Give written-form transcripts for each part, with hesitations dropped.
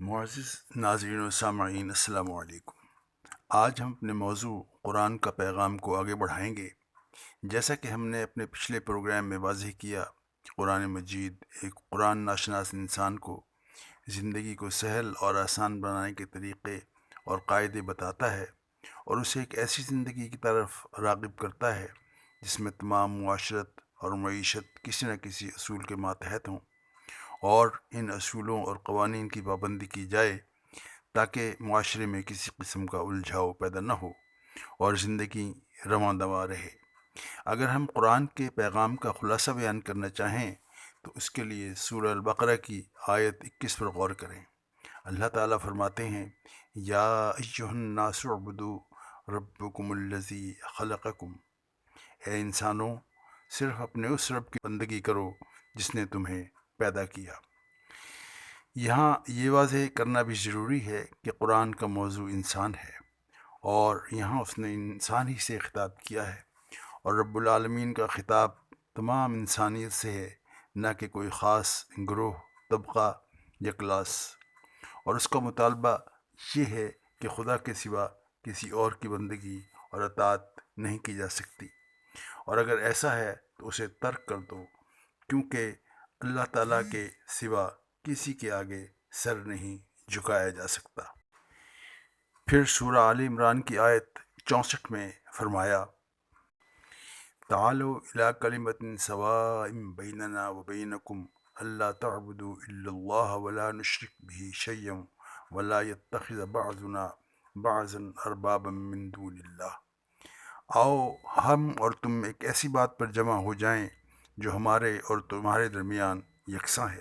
معزز ناظرین و سامعین، السلام علیکم۔ آج ہم اپنے موضوع قرآن کا پیغام کو آگے بڑھائیں گے۔ جیسا کہ ہم نے اپنے پچھلے پروگرام میں واضح کیا کہ قرآن مجید ایک قرآن ناشناس انسان کو زندگی کو سہل اور آسان بنانے کے طریقے اور قاعدے بتاتا ہے اور اسے ایک ایسی زندگی کی طرف راغب کرتا ہے جس میں تمام معاشرت اور معیشت کسی نہ کسی اصول کے ماتحت ہوں، اور ان اصولوں اور قوانین کی پابندی کی جائے تاکہ معاشرے میں کسی قسم کا الجھاؤ پیدا نہ ہو اور زندگی رواں دواں رہے۔ اگر ہم قرآن کے پیغام کا خلاصہ بیان کرنا چاہیں تو اس کے لیے سورہ البقرہ کی آیت 21 پر غور کریں۔ اللہ تعالیٰ فرماتے ہیں، یا ایھا الناس اعبدوا ربکم الذی خلقکم، اے انسانوں، صرف اپنے اس رب کی بندگی کرو جس نے تمہیں پیدا کیا۔ یہاں یہ واضح کرنا بھی ضروری ہے کہ قرآن کا موضوع انسان ہے، اور یہاں اس نے انسان ہی سے خطاب کیا ہے، اور رب العالمین کا خطاب تمام انسانیت سے ہے، نہ کہ کوئی خاص گروہ، طبقہ یا کلاس۔ اور اس کا مطالبہ یہ ہے کہ خدا کے سوا کسی اور کی بندگی اور اطاعت نہیں کی جا سکتی، اور اگر ایسا ہے تو اسے ترک کر دو، کیونکہ اللہ تعالیٰ کے سوا کسی کے آگے سر نہیں جھکایا جا سکتا۔ پھر سورہ آل عمران کی آیت 64 میں فرمایا، تعالوا الی کلمۃ سواء بیننا وبینکم الا تعبدوا الا اللہ ولا نشرک بہ شیئا ولا یتخذ بعضنا بعضا اربابا من دون اللہ۔ آؤ ہم اور تم ایک ایسی بات پر جمع ہو جائیں جو ہمارے اور تمہارے درمیان یکساں ہے،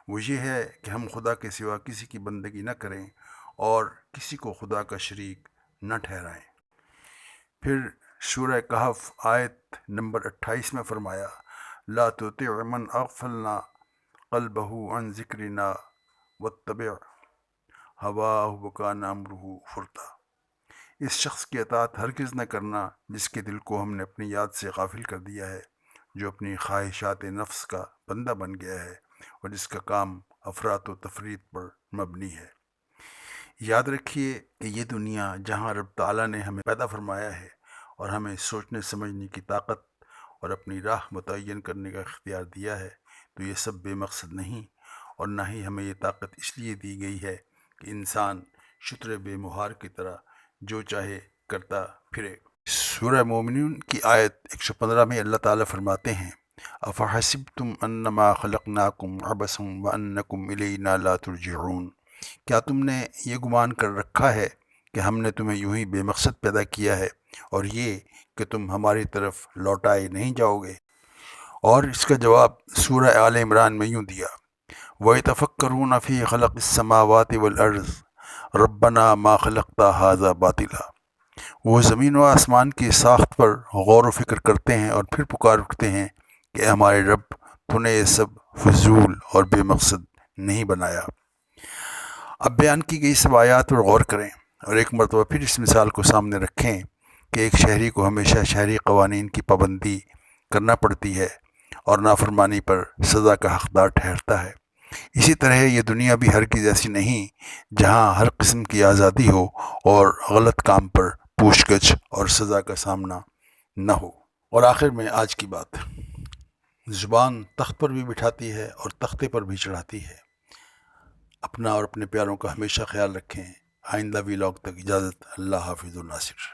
وہ یہ ہے کہ ہم خدا کے سوا کسی کی بندگی نہ کریں اور کسی کو خدا کا شریک نہ ٹھہرائیں۔ پھر سورہ کہف آیت نمبر 28 میں فرمایا، لا تطع من اغفلنا قلبہ عن ذکرنا واتبع ہواہ وکان امرہ فرطا۔ اس شخص کی اطاعت ہرگز نہ کرنا جس کے دل کو ہم نے اپنی یاد سے غافل کر دیا ہے، جو اپنی خواہشات نفس کا بندہ بن گیا ہے اور جس کا کام افراط و تفریط پر مبنی ہے۔ یاد رکھیے کہ یہ دنیا جہاں رب تعالیٰ نے ہمیں پیدا فرمایا ہے اور ہمیں سوچنے سمجھنے کی طاقت اور اپنی راہ متعین کرنے کا اختیار دیا ہے، تو یہ سب بے مقصد نہیں، اور نہ ہی ہمیں یہ طاقت اس لیے دی گئی ہے کہ انسان شتر بے مہار کی طرح جو چاہے کرتا پھرے۔ سورہ مومنون کی آیت 115 میں اللہ تعالیٰ فرماتے ہیں، افحسبتم انما خلقناکم عبثا وانکم الینا لا ترجعون۔ کیا تم نے یہ گمان کر رکھا ہے کہ ہم نے تمہیں یوں ہی بے مقصد پیدا کیا ہے اور یہ کہ تم ہماری طرف لوٹائے نہیں جاؤ گے؟ اور اس کا جواب سورہ آل عمران میں یوں دیا، وَيَتَفَكَّرُونَ فِي خَلْقِ السَّمَاوَاتِ وَالْأَرْضِ رَبَّنَا مَا خَلَقْتَ هَٰذَا بَاطِلًا۔ وہ زمین و آسمان کی ساخت پر غور و فکر کرتے ہیں اور پھر پکار اٹھتے ہیں کہ ہمارے رب، تو نے یہ سب فضول اور بے مقصد نہیں بنایا۔ اب بیان کی گئی سب آیات پر غور کریں اور ایک مرتبہ پھر اس مثال کو سامنے رکھیں کہ ایک شہری کو ہمیشہ شہری قوانین کی پابندی کرنا پڑتی ہے اور نافرمانی پر سزا کا حقدار ٹھہرتا ہے۔ اسی طرح یہ دنیا بھی ہرگز ایسی نہیں جہاں ہر قسم کی آزادی ہو اور غلط کام پر پوچھ گچھ اور سزا کا سامنا نہ ہو۔ اور آخر میں آج کی بات، زبان تخت پر بھی بٹھاتی ہے اور تختے پر بھی چڑھاتی ہے۔ اپنا اور اپنے پیاروں کا ہمیشہ خیال رکھیں۔ آئندہ ویلاگ تک اجازت، اللہ حافظ الناصر۔